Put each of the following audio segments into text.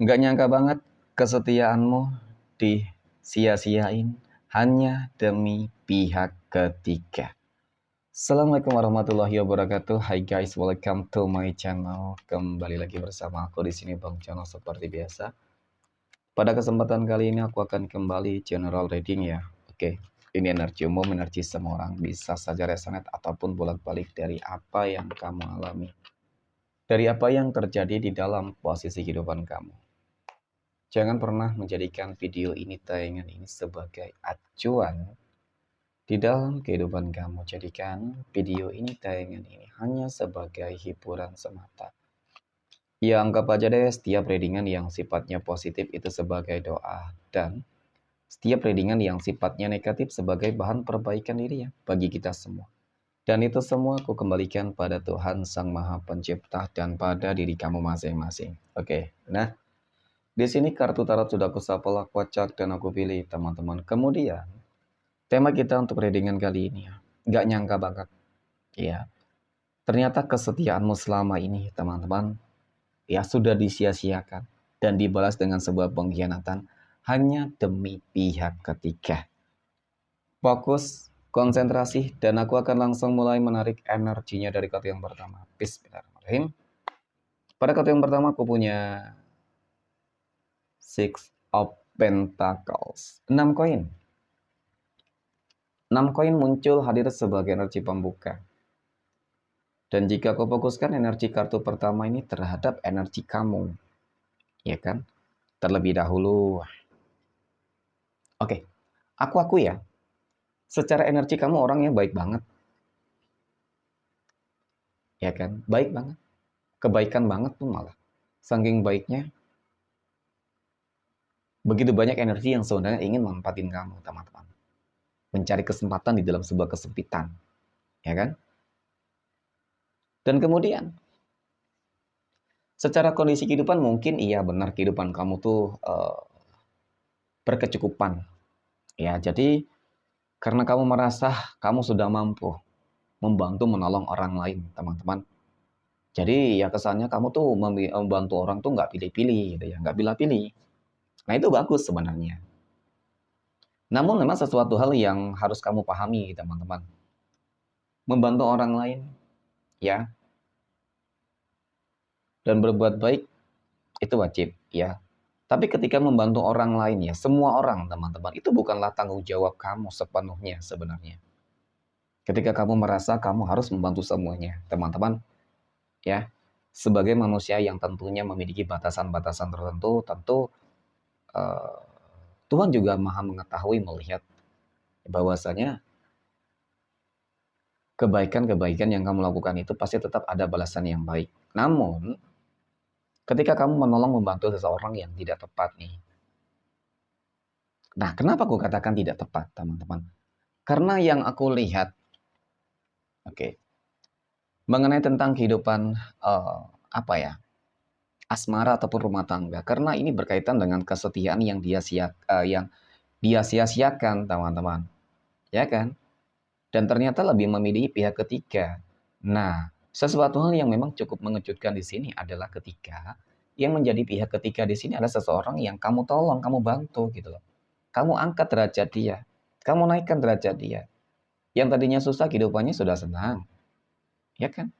Nggak nyangka banget kesetiaanmu disia-siain hanya demi pihak ketiga. Assalamualaikum warahmatullahi wabarakatuh. Hai guys, welcome to my channel. Kembali lagi bersama aku di sini Bang Jono seperti biasa. Pada kesempatan kali ini aku akan kembali general reading ya. Oke, ini energi umum, energi semua orang, bisa saja resonate ataupun bolak-balik dari apa yang kamu alami. Dari apa yang terjadi di dalam posisi kehidupan kamu. Jangan pernah menjadikan video ini, tayangan ini sebagai acuan di dalam kehidupan kamu. Jadikan video ini, tayangan ini hanya sebagai hiburan semata. Ya anggap aja deh setiap readingan yang sifatnya positif itu sebagai doa. Dan setiap readingan yang sifatnya negatif sebagai bahan perbaikan diri ya bagi kita semua. Dan itu semua aku kembalikan pada Tuhan Sang Maha Pencipta dan pada diri kamu masing-masing. Oke, nah di sini kartu tarot sudah aku shuffle, aku kocak, dan aku pilih teman-teman. Kemudian, tema kita untuk readingan kali ini ya. Nggak nyangka banget. Ya, ternyata kesetiaanmu selama ini teman-teman, ya sudah disia-siakan. Dan dibalas dengan sebuah pengkhianatan hanya demi pihak ketiga. Fokus, konsentrasi, dan aku akan langsung mulai menarik energinya dari kartu yang pertama. Bismillahirrahmanirrahim. Pada kartu yang pertama aku punya Six of Pentacles. 6 koin. 6 koin muncul hadir sebagai energi pembuka. Dan jika kau fokuskan energi kartu pertama ini terhadap energi kamu, ya kan? Terlebih dahulu. Oke, aku ya. Secara energi kamu orang yang baik banget. Ya kan? Baik banget. Kebaikan banget pun malah. Saking baiknya, begitu banyak energi yang sebenarnya ingin memanfaatin kamu, teman-teman. Mencari kesempatan di dalam sebuah kesempitan. Ya kan? Dan kemudian, secara kondisi kehidupan mungkin iya benar kehidupan kamu tuh berkecukupan. Ya, jadi karena kamu merasa kamu sudah mampu membantu menolong orang lain, teman-teman. Jadi ya kesannya kamu tuh membantu orang tuh nggak pilih-pilih gitu ya, nggak pilih-pilih. Nah itu bagus sebenarnya. Namun memang sesuatu hal yang harus kamu pahami, teman-teman. Membantu orang lain, ya, dan berbuat baik itu wajib, ya. Tapi ketika membantu orang lain ya, semua orang teman-teman, itu bukanlah tanggung jawab kamu sepenuhnya sebenarnya. Ketika kamu merasa kamu harus membantu semuanya, teman-teman, ya. Sebagai manusia yang tentunya memiliki batasan-batasan tertentu, tentu eh, Tuhan juga Maha mengetahui melihat bahwasanya kebaikan-kebaikan yang kamu lakukan itu pasti tetap ada balasan yang baik. Namun, ketika kamu menolong membantu seseorang yang tidak tepat nih. Nah, kenapa aku katakan tidak tepat, teman-teman? Karena yang aku lihat, oke, mengenai tentang kehidupan apa ya, asmara ataupun rumah tangga, karena ini berkaitan dengan kesetiaan yang dia sia-siakan, teman-teman, ya kan? Dan ternyata lebih memilih pihak ketiga. Nah, sesuatu hal yang memang cukup mengejutkan di sini adalah ketika yang menjadi pihak ketiga di sini adalah seseorang yang kamu tolong, kamu bantu gitu loh. Kamu angkat derajat dia, kamu naikkan derajat dia. Yang tadinya susah kehidupannya sudah senang, ya kan?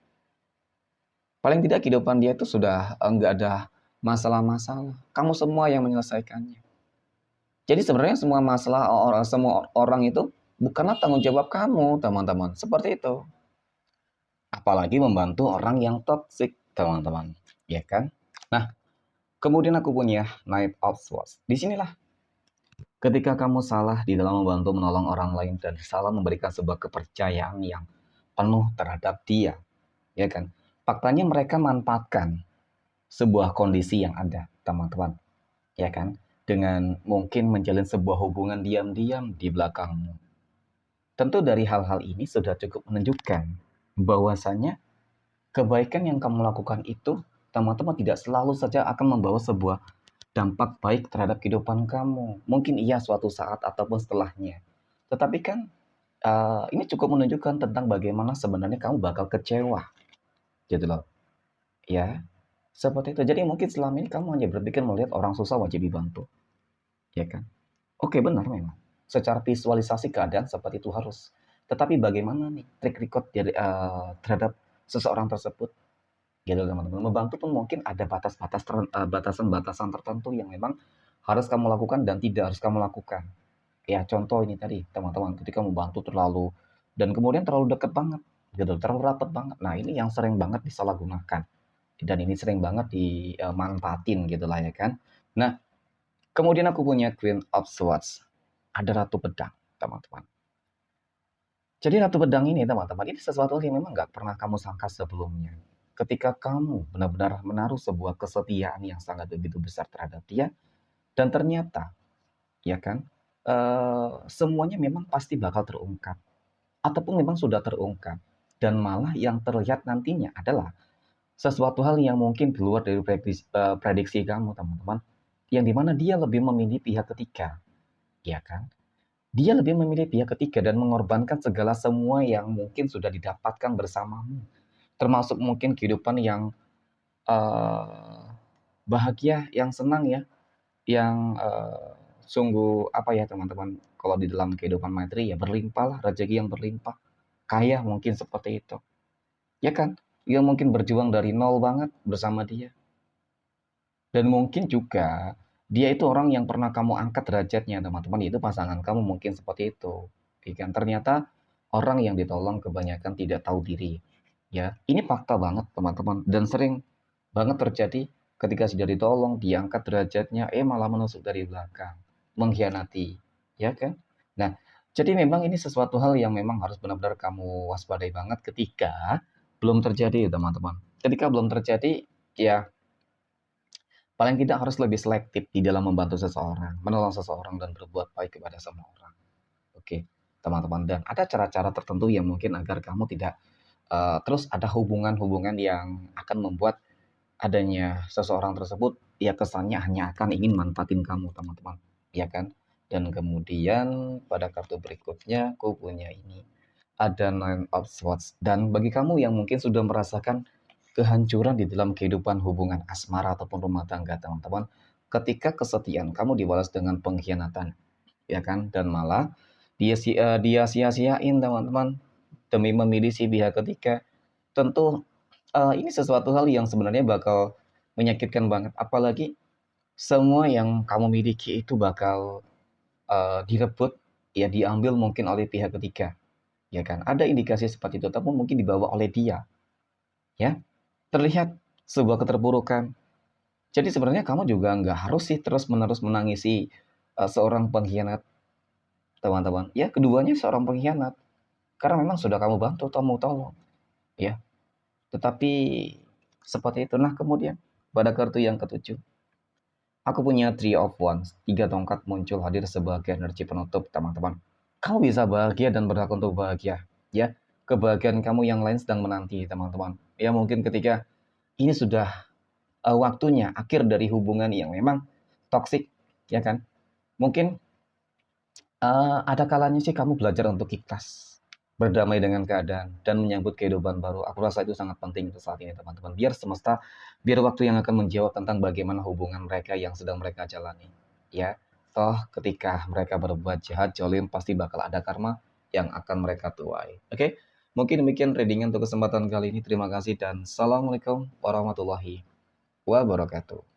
Paling tidak kehidupan dia itu sudah enggak ada masalah-masalah. Kamu semua yang menyelesaikannya. Jadi sebenarnya semua orang itu bukanlah tanggung jawab kamu, teman-teman. Seperti itu. Apalagi membantu orang yang toksik, teman-teman. Ya kan? Nah, kemudian aku punya Knight of Swords. Disinilah ketika kamu salah di dalam membantu menolong orang lain dan salah memberikan sebuah kepercayaan yang penuh terhadap dia, ya kan? Faktanya mereka manfaatkan sebuah kondisi yang ada, teman-teman, ya kan? Dengan mungkin menjalin sebuah hubungan diam-diam di belakangmu. Tentu dari hal-hal ini sudah cukup menunjukkan bahwasanya kebaikan yang kamu lakukan itu, teman-teman, tidak selalu saja akan membawa sebuah dampak baik terhadap kehidupan kamu. Mungkin iya suatu saat ataupun setelahnya. Tetapi kan ini cukup menunjukkan tentang bagaimana sebenarnya kamu bakal kecewa, gitu loh. Ya. Seperti itu. Jadi mungkin selama ini kamu hanya berpikir melihat orang susah wajib dibantu, ya kan? Oke, benar memang. Secara visualisasi keadaan seperti itu harus. Tetapi bagaimana nih trik record dari, terhadap seseorang tersebut, gitu teman-teman. Membantu pun mungkin ada batasan-batasan tertentu yang memang harus kamu lakukan dan tidak harus kamu lakukan. Ya contoh ini tadi teman-teman, ketika membantu terlalu dan kemudian terlalu dekat banget, gitu, terlalu rapat banget. Nah ini yang sering banget disalahgunakan dan ini sering banget dimanfaatin gitu lah ya kan. Nah kemudian aku punya Queen of Swords, ada Ratu Pedang teman-teman. Jadi Ratu Pedang ini teman-teman, ini sesuatu yang memang nggak pernah kamu sangka sebelumnya. Ketika kamu benar-benar menaruh sebuah kesetiaan yang sangat begitu besar terhadap dia, dan ternyata, ya kan, semuanya memang pasti bakal terungkap, ataupun memang sudah terungkap. Dan malah yang terlihat nantinya adalah sesuatu hal yang mungkin di luar dari prediksi kamu teman-teman, yang dimana dia lebih memilih pihak ketiga, ya kan? Dia lebih memilih pihak ketiga dan mengorbankan segala semua yang mungkin sudah didapatkan bersamamu. Termasuk mungkin kehidupan yang bahagia, yang senang ya, yang sungguh apa ya teman-teman, kalau di dalam kehidupan materi ya berlimpah lah, rezeki yang berlimpah, kaya mungkin seperti itu. Ya kan? Yang mungkin berjuang dari nol banget bersama dia. Dan mungkin juga dia itu orang yang pernah kamu angkat derajatnya teman-teman, yaitu pasangan kamu mungkin seperti itu. Ya kan? Ternyata orang yang ditolong kebanyakan tidak tahu diri. Ya, ini fakta banget teman-teman dan sering banget terjadi ketika sudah ditolong, diangkat derajatnya, malah menusuk dari belakang, mengkhianati, ya kan? Nah, jadi memang ini sesuatu hal yang memang harus benar-benar kamu waspadai banget ketika belum terjadi teman-teman. Ketika belum terjadi, ya paling tidak harus lebih selektif di dalam membantu seseorang, menolong seseorang dan berbuat baik kepada semua orang. Oke, teman-teman. Dan ada cara-cara tertentu yang mungkin agar kamu tidak terus ada hubungan-hubungan yang akan membuat adanya seseorang tersebut ya kesannya hanya akan ingin manfaatin kamu, teman-teman. Ya kan? Dan kemudian pada kartu berikutnya aku punya ini. Ada Nine of Swords. Dan bagi kamu yang mungkin sudah merasakan kehancuran di dalam kehidupan hubungan asmara ataupun rumah tangga teman-teman, ketika kesetiaan kamu dibalas dengan pengkhianatan, ya kan, dan malah dia sia-siain teman-teman demi memilih si pihak ketiga, tentu ini sesuatu hal yang sebenarnya bakal menyakitkan banget, apalagi semua yang kamu miliki itu bakal direbut, ya diambil mungkin oleh pihak ketiga, ya kan, ada indikasi seperti itu, tapi mungkin dibawa oleh dia, ya, terlihat sebuah keterpurukan. Jadi sebenarnya kamu juga nggak harus sih terus-menerus menangisi seorang pengkhianat, teman-teman. Ya, keduanya seorang pengkhianat. Karena memang sudah kamu bantu, kamu tolong. Ya, tetapi seperti itu. Nah, kemudian pada kartu yang ketujuh, aku punya Three of Wands. Tiga tongkat muncul hadir sebagai energi penutup, teman-teman. Kamu bisa bahagia dan berhak untuk bahagia. Ya, kebahagiaan kamu yang lain sedang menanti, teman-teman. Ya, mungkin ketika ini sudah waktunya akhir dari hubungan yang memang toksik, ya kan? Mungkin ada kalanya sih kamu belajar untuk ikhlas, berdamai dengan keadaan dan menyambut kehidupan baru. Aku rasa itu sangat penting untuk saat ini teman-teman. Biar semesta, biar waktu yang akan menjawab tentang bagaimana hubungan mereka yang sedang mereka jalani. Ya, toh ketika mereka berbuat jahat, jolim, pasti bakal ada karma yang akan mereka tuai. Oke, mungkin demikian readingan untuk kesempatan kali ini. Terima kasih dan assalamualaikum warahmatullahi wabarakatuh.